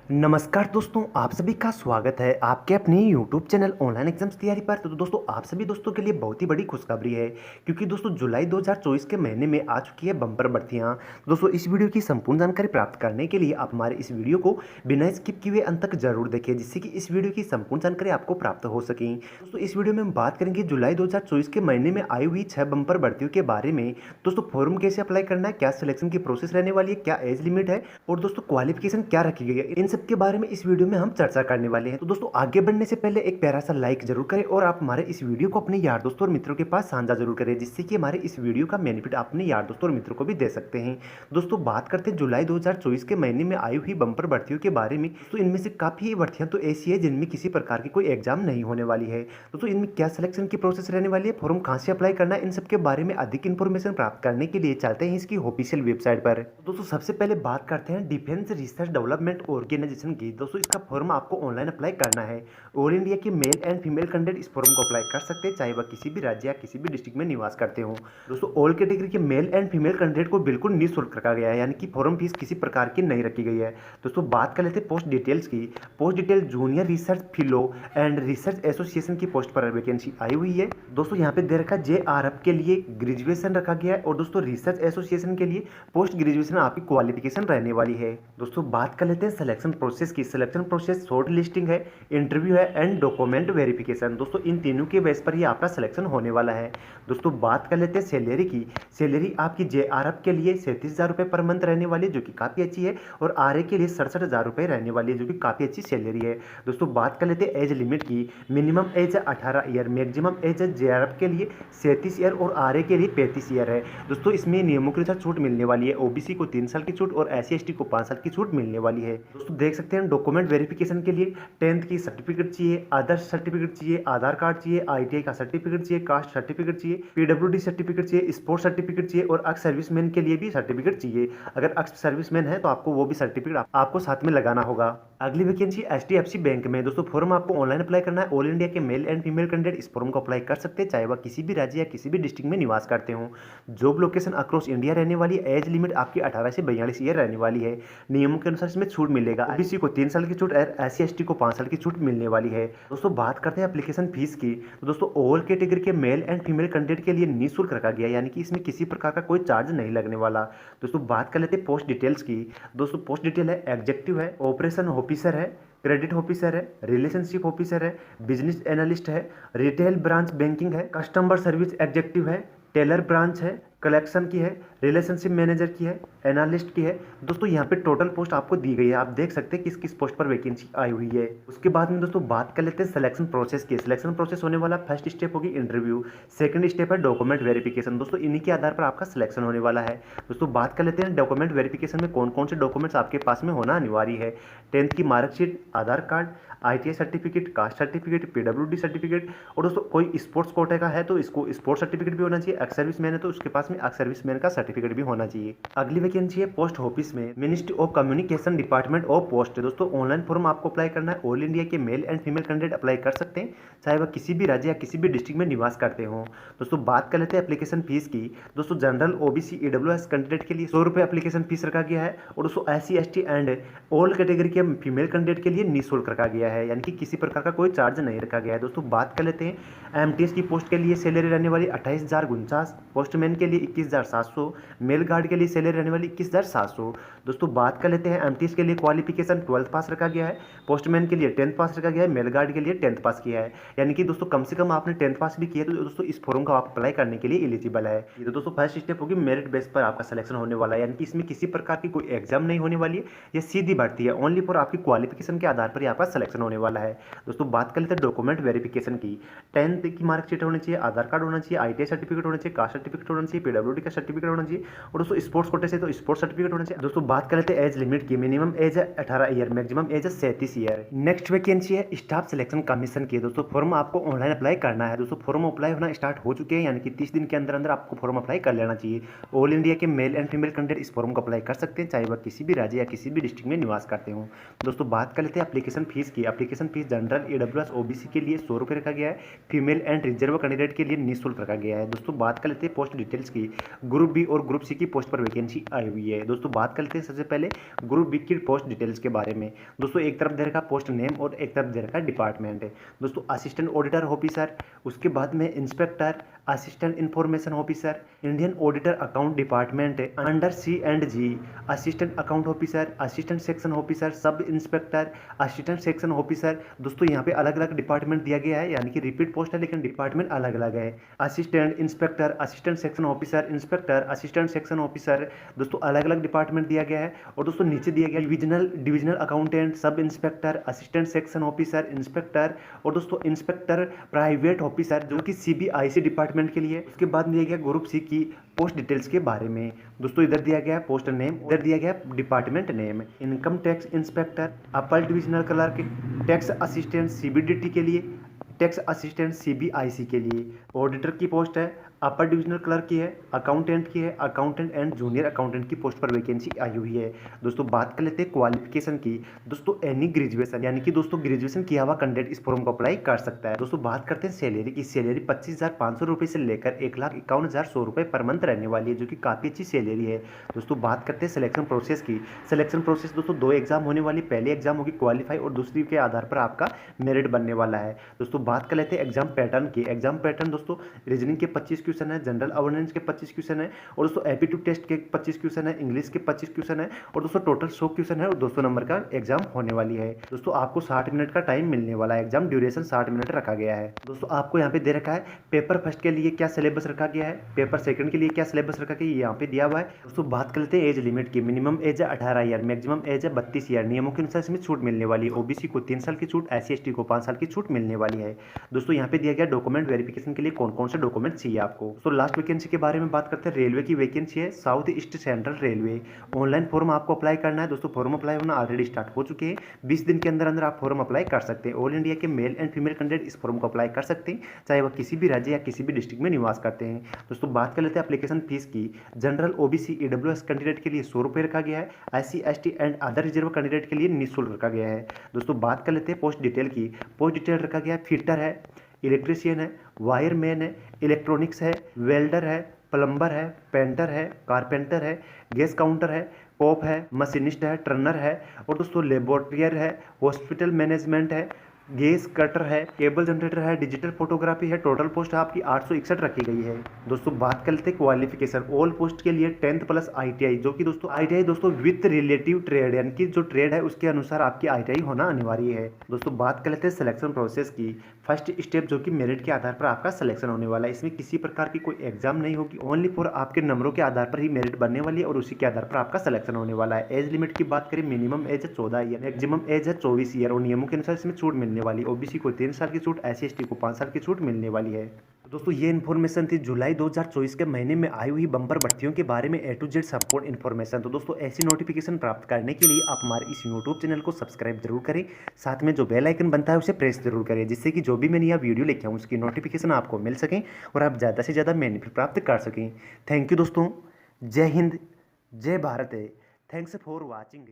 नमस्कार दोस्तों, आप सभी का स्वागत है आपके अपने यूट्यूब चैनल ऑनलाइन एग्जाम्स तैयारी पर। तो दोस्तों, आप सभी दोस्तों के लिए बहुत ही बड़ी खुशखबरी है, क्योंकि दोस्तों जुलाई 2024 के महीने में आ चुकी है बम्पर भर्तियां। दोस्तों, इस वीडियो की संपूर्ण जानकारी प्राप्त करने के लिए आप हमारे इस वीडियो को बिना स्किप किए अंत तक जरूर देखें, जिससे कि इस वीडियो की संपूर्ण जानकारी आपको प्राप्त हो सके। दोस्तों, इस वीडियो में हम बात करेंगे जुलाई 2024 के महीने में आई हुई 6 बम्पर भर्तियों के बारे में। दोस्तों, फॉर्म कैसे अप्लाई करना है, क्या सिलेक्शन की प्रोसेस रहने वाली है, क्या एज लिमिट है और दोस्तों क्वालिफिकेशन क्या रखी गई है, इन सब के बारे में इस वीडियो में हम चर्चा करने वाले हैं। तो दोस्तों, आगे बढ़ने से पहले एक प्यारा सा लाइक जरूर करें और आप हमारे इस वीडियो को अपने यार दोस्तों और मित्रों के पास साझा जरूर करें, जिससे कि हमारे इस वीडियो का बेनिफिट आप अपने यार दोस्तों और मित्रों को भी दे सकते हैं। दोस्तों, बात करते हैं जुलाई 2024 के महीने में आई हुई बम्पर भर्तियों के बारे में। तो इनमें से काफी भर्तियां तो ऐसी है जिनमें किसी प्रकार की कोई एग्जाम नहीं होने वाली है। दोस्तों, इनमें क्या सिलेक्शन की प्रोसेस रहने वाली है, फॉर्म कहां से अप्लाई करना है, इन सब के बारे में अधिक इन्फॉर्मेशन प्राप्त करने के लिए चलते हैं इसकी ऑफिशियल वेबसाइट पर। दोस्तों, सबसे पहले बात करते हैं डिफेंस रिसर्च डेवलपमेंट ऑर्गेनाइजेशन की। दोस्तों, इसका फॉर्म आपको ऑनलाइन अप्लाई करना है। ऑल इंडिया के मेल एंड फीमेल कैंडिडेट इस फॉर्म को अप्लाई कर सकते हैं, चाहे वह किसी भी राज्य या किसी भी डिस्ट्रिक्ट में निवास करते हो। दोस्तों, ऑल कैटेगरी के मेल एंड फीमेल कैंडिडेट को बिल्कुल निःशुल्क रखा गया है, यानी कि फॉर्म फीस किसी प्रकार की नहीं रखी गई है। दोस्तों, बात कर लेते हैं पोस्ट डिटेल्स की। Post detail junior research fellow and research association की पोस्ट पर वैकेंसी आई हुई है। दोस्तों, यहाँ पे दे रखा JRF के लिए ग्रेजुएशन रखा गया है और दोस्तों रिसर्च एसोसिएशन के लिए पोस्ट ग्रेजुएशन आपकी क्वालिफिकेशन रहने वाली है। दोस्तों, बात कर लेते हैं सिलेक्शन प्रोसेस की। सिलेक्शन प्रोसेस शॉर्ट लिस्टिंग है, इंटरव्यू है एंड डॉक्यूमेंट वेरिफिकेशन। दोस्तों, इन तीनों के बेस पर ही आपका सिलेक्शन होने वाला है। दोस्तों, बात कर लेते हैं सैलरी की। सैलरी आपकी JRF के लिए 37,000 रुपये पर मंथ रहने वाली है, जो कि काफ़ी अच्छी है, और RA के लिए 67,000 रुपये रहने वाली है, जो कि काफ़ी अच्छी सैलरी है। दोस्तों, बात कर लेते हैं एज लिमिट की। Minimum age 18 year, maximum age JRF के लिए 37 ईयर और RA के लिए 35 ईयर है। दोस्तों, इसमें नियमों के अनुसार छूट मिलने वाली है। OBC को 3 साल की छूट और SC/ST को 5 साल की छूट मिलने वाली है। दोस्तों, देख सकते हैं डॉक्यूमेंट वेरिफिकेशन के लिए 10th की सर्टिफिकेट चाहिए, आदर्श सर्टिफिकेट चाहिए, आधार कार्ड चाहिए, ITI का सर्टिफिकेट चाहिए, कास्ट सर्टिफिकेट चाहिए, PWD सर्टिफिकेट चाहिए, स्पोर्ट्स सर्टिफिकेट चाहिए और एक्स सर्विसमैन के लिए भी सर्टिफिकेट चाहिए। अगर एक्स सर्विसमैन है तो आपको वो भी सर्टिफिकेट आपको साथ में लगाना होगा। अगली वैकेंसी HDFC बैंक में। दोस्तों, फॉर्म आपको ऑनलाइन अप्लाई करना है। ऑल इंडिया के मेल एंड फीमेल कैंडिडेट इस फॉर्म को अप्लाई कर सकते हैं, चाहे वह किसी भी राज्य या किसी भी डिस्ट्रिक्ट में निवास करते हो। जॉब लोकेशन अक्रॉस इंडिया रहने वाली है। एज लिमिट आपकी 18 से 42 ईयर रहने वाली है। नियमों के अनुसार इसमें छूट मिलेगा। OBC को 3 साल की छूट और SC/ST को 5 साल की छूट मिलने वाली है। दोस्तों, बात करते हैं एप्लीकेशन फीस की। तो दोस्तों, ऑल कैटेगरी के मेल एंड फीमेल कैंडिडेट के लिए निःशुल्क रखा गया है, यानी कि इसमें किसी प्रकार का कोई चार्ज नहीं लगने वाला। दोस्तों, बात कर लेते हैं पोस्ट डिटेल्स की। दोस्तों, पोस्ट डिटेल है एग्जेक्टिव है, ऑपरेशन ऑफिसर है, क्रेडिट ऑफिसर है, रिलेशनशिप ऑफिसर है, बिजनेस एनालिस्ट है, रिटेल ब्रांच बैंकिंग है, कस्टमर सर्विस एग्जेक्टिव है, टेलर ब्रांच है, कलेक्शन की है, रिलेशनशिप मैनेजर की है, एनालिस्ट की है। दोस्तों, यहाँ पे टोटल पोस्ट आपको दी गई है, आप देख सकते हैं किस किस पोस्ट पर वैकेंसी आई हुई है। उसके बाद में दोस्तों बात कर लेते हैं सिलेक्शन प्रोसेस की। सिलेक्शन प्रोसेस होने वाला फर्स्ट स्टेप होगी इंटरव्यू, सेकंड स्टेप है डॉक्यूमेंट वेरिफिकेशन। दोस्तों, इन्हीं के आधार पर आपका सिलेक्शन होने वाला है। दोस्तों, बात कर लेते हैं डॉक्यूमेंट वेरिफिकेशन में कौन कौन से डॉक्यूमेंट्स आपके पास में होना अनिवार्य है। 10th की marksheet, Aadhaar card, ITI certificate, caste certificate, PWD certificate और दोस्तों कोई स्पोर्ट्स कोटे का है तो इसको स्पोर्ट्स सर्टिफिकेट भी होना चाहिए। एक्स सर्विसमैन है तो उसके पास में एक्स सर्विसमैन का सर्टिफिकेट भी होना चाहिए। अगली वैकेंसी है पोस्ट ऑफिस में। Ministry of communication department of post. दोस्तों, ऑनलाइन फॉर्म आपको अप्लाई करना है। ऑल इंडिया के male and female candidate apply कर सकते हैं, चाहे वह किसी भी राज्य या किसी भी डिस्ट्रिक्ट में निवास करते हो। दोस्तों, बात कर लेते हैं एप्लीकेशन फीस की। दोस्तों, जनरल OBC EWS कैंडिडेट के लिए 100 रुपये एप्लीकेशन फीस रखा गया है और दोस्तों SC/ST एंड ऑल कैटेगरी के फीमेल कैंडिडेट के लिए निःशुल्क रखा गया है, यानी कि किसी प्रकार का कोई चार्ज नहीं रखा गया है। दोस्तों, बात कर लेते हैं MTS की पोस्ट के लिए सैलरी रहने वाली 28,049, पोस्टमैन के लिए 21,700, मेल गार्ड के लिए सैलरी रहने वाली 21,700। दोस्तों, बात कर लेते हैं MTS के लिए क्वालिफिकेशन 12th पास रखा गया है, पोस्टमैन के लिए 10th पास रखा गया है, मेल गार्ड के लिए 10th पास किया है, यानी कि दोस्तों कम से कम आपने 10th पास भी किया है तो दोस्तों इस फॉर्म का आप अप्लाई करने के लिए एलिजिबल है। ये तो दोस्तों फर्स्ट स्टेप होगी, मेरिट बेस पर आपका सिलेक्शन होने वाला है, यानी कि इसमें किसी प्रकार की कोई एग्जाम नहीं होने वाली है। ये सीधी भर्ती है, ओनली फॉर आपकी क्वालिफिकेशन के आधार पर ही आपका सिलेक्शन होने वाला है। दोस्तों, बात कर लेते हैं डॉक्यूमेंट वेरिफिकेशन की। 10th की मार्कशीट होनी चाहिए, आधार कार्ड होना चाहिए, ITI सर्टिफिकेट होना चाहिए, कास्ट सर्टिफिकेट होना चाहिए, PWD का सर्टिफिकेट होना चाहिए और दोस्तों स्पोर्ट्स कोटे से तो स्पोर्ट्स सर्टिफिकेट होना चाहिए। दोस्तों, बात कर लेते हैं एज लिमिट की। मिनिमम एज है 18 ईयर, मैक्सिमम एज है 37 ईयर। नेक्स्ट वैकेंसी है स्टाफ सिलेक्शन कमीशन की। दोस्तों, फॉर्म आपको ऑनलाइन अप्लाई करना है। दोस्तों, फॉर्म अप्लाई होना स्टार्ट हो चुके हैं, यानी कि 30 दिन के अंदर अंदर आपको फॉर्म अप्लाई कर लेना चाहिए। ऑल इंडिया के मेल एंड फीमेल कैंडिडेट इस फॉर्म को अप्लाई कर सकते हैं, चाहे वह किसी भी राज्य या किसी भी डिस्ट्रिक्ट में निवास करते हो। दोस्तों, बात कर लेते हैं एप्लीकेशन फीस की। Application fees general EWS OBC के लिए 100 रुपये रखा गया है, फीमेल एंड रिजर्व कैंडिडेट के लिए निःशुल्क रखा गया है। दोस्तों, बात कर लेते हैं पोस्ट डिटेल्स की ग्रुप बी और ग्रुप सी की पोस्ट पर वैकेंसी आई हुई है। दोस्तों बात करते हैं सबसे पहले ग्रुप बी की पोस्ट डिटेल्स के बारे में। दोस्तों एक तरफ दे रखा पोस्ट नेम और एक तरफ दे रखा डिपार्टमेंट है। दोस्तों असिस्टेंट ऑडिटर ऑफिसर, उसके बाद में inspector, assistant information officer, Indian auditor account department under C&G, assistant account officer, assistant section officer, sub inspector, assistant section officer. दोस्तों यहाँ पे अलग अलग डिपार्टमेंट दिया गया है, यानी कि रिपीट पोस्ट है लेकिन डिपार्टमेंट अलग अलग है। Assistant, inspector, assistant section officer, inspector, assistant section officer, दोस्तों अलग अलग डिपार्टमेंट दिया गया है। और दोस्तों नीचे दिया गया divisional accountant, sub inspector, assistant section officer, inspector और दोस्तों इंस्पेक्टर प्राइवेट ऑफिसर जो कि CBIC डिपार्टमेंट के लिए। उसके बाद दिया गया ग्रुप सी की पोस्ट डिटेल्स के बारे में। दोस्तों इधर दिया गया है पोस्ट नेम, इधर दिया गया है department name. Income tax inspector, upper divisional clerk, tax assistant CBDT के लिए, टैक्स असिस्टेंट CBIC के लिए। ऑडिटर की पोस्ट है, अपर डिविजनल क्लर्क की है, अकाउंटेंट की है, अकाउंटेंट एंड जूनियर अकाउंटेंट की पोस्ट पर वैकेंसी आई हुई है। दोस्तों बात कर लेते हैं क्वालिफिकेशन की। दोस्तों एनी ग्रेजुएशन, यानी कि दोस्तों ग्रेजुएशन किया हुआ कैंडिडेट इस फॉर्म को अप्लाई कर सकता है। दोस्तों बात करते हैं सैलरी की। सैलरी 25,500 रुपये से लेकर 1,51,100 रुपये पर मंथ रहने वाली है, जो कि काफ़ी अच्छी सैलरी है। दोस्तों बात करते हैं सिलेक्शन प्रोसेस की। सिलेक्शन प्रोसेस दोस्तों 2 एग्जाम होने वाली, पहले एग्जाम होगी क्वालिफाई और दूसरी के आधार पर आपका मेरिट बनने वाला है। दोस्तों बात कर लेते हैं एग्जाम पैटर्न की। एग्जाम पैटर्न दोस्तों रीजनिंग के 25 क्वेश्चन है, जनरल अवेयरनेस के 25 क्वेश्चन है और दोस्तों एप्टीट्यूड टेस्ट के 25 क्वेश्चन है, इंग्लिश के 25 क्वेश्चन है और दोस्तों टोटल 100 क्वेश्चन है और 200 नंबर का एग्जाम होने वाली है। दोस्तों आपको 60 मिनट का टाइम मिलने वाला है, एग्जाम ड्यूरेशन 60 मिनट रखा गया है। दोस्तों आपको यहाँ पे दे रखा है पेपर फर्स्ट के लिए क्या सिलेबस रखा गया है, पेपर सेकंड के लिए क्या सिलेबस रखा गया है, यहाँ पे दिया हुआ है। दोस्तों बात कर लेते हैं एज लिमिट की। मिनिमम एज है 18 ईयर, मैक्सिमम एज है 32 ईयर। नियमों के अनुसार इसमें छूट मिलने वाली है। OBC को 3 साल की छूट, SC/ST को 5 साल की छूट मिलने वाली है। दोस्तों यहाँ पे दिया गया डॉक्यूमेंट वेरिफिकेशन के लिए कौन कौन से डॉक्यूमेंट चाहिए आपको। तो लास्ट वैकेंसी के बारे में बात करते हैं। रेलवे की वैकेंसी है, south east central railway. Online form आपको अप्लाई करना है। दोस्तों फॉर्म अप्लाई होना ऑलरेडी स्टार्ट हो चुके हैं। 20 दिन के अंदर अंदर आप फॉर्म अप्लाई कर सकते हैं। ऑल इंडिया के मेल एंड फीमेल कैंडिडेट इस फॉर्म को अप्लाई कर सकते हैं, चाहे वह किसी भी राज्य या किसी भी डिस्ट्रिक्ट में निवास करते हैं। दोस्तों बात कर लेते हैं एप्लीकेशन फीस की। जनरल OBC EWS कैंडिडेट के लिए 100 रुपये रखा गया है। SC/ST and other reserve candidate के लिए निःशुल्क रखा गया है। दोस्तों बात कर लेते हैं पोस्ट डिटेल की। पोस्ट डिटेल रखा गया है फिटर है, इलेक्ट्रीशियन है, वायरमैन है, इलेक्ट्रॉनिक्स है, वेल्डर है, प्लम्बर है, पेंटर है, कारपेंटर है, गैस काउंटर है, कॉप है, मशीनिस्ट है, टर्नर है और दोस्तों लेबोरेटर है, हॉस्पिटल मैनेजमेंट है, गैस कटर है, केबल जनरेटर है, डिजिटल फोटोग्राफी है। टोटल पोस्ट आपकी 861 रखी गई है। दोस्तों बात करते हैं क्वालिफिकेशन। ऑल पोस्ट के लिए 10th प्लस ITI, जो कि दोस्तों ITI दोस्तों विथ रिलेटिव ट्रेड, यानी कि जो ट्रेड है उसके अनुसार आपकी ITI होना अनिवार्य है। दोस्तों बात कर लेते हैं सिलेक्शन प्रोसेस की। फर्स्ट स्टेप जो कि मेरिट के आधार पर आपका सिलेक्शन होने वाला है। इसमें किसी प्रकार की कोई एग्जाम नहीं होगी, ओनली फॉर आपके नंबरों के आधार पर ही मेरिट बनने वाली है और उसी के आधार पर आपका सिलेक्शन होने वाला है। एज लिमिट की बात करें, मिनिमम एज है 14 ईयर, मैक्सिमम एज है 24 ईयर और नियमों के अनुसार इसमें छूट मिलने वाली। OBC को 3 साल की छूट, SC/ST को 5 साल की छूट मिलने वाली है। दोस्तों ये इन्फॉर्मेशन थी जुलाई 2024 के महीने में आई हुई बम्पर भर्तियों के बारे में A to Z support information. तो दोस्तों ऐसी नोटिफिकेशन प्राप्त करने के लिए आप हमारे इस यूट्यूब चैनल को सब्सक्राइब जरूर करें, साथ में जो बेल आइकन बनता है उसे प्रेस जरूर करें, जिससे कि जो भी मैंने यह वीडियो लेके आऊँ उसकी नोटिफिकेशन आपको मिल सकें और आप ज़्यादा से ज़्यादा बेनिफिट प्राप्त कर सकें। थैंक यू दोस्तों, जय हिंद, जय भारत है। Thanks for watching.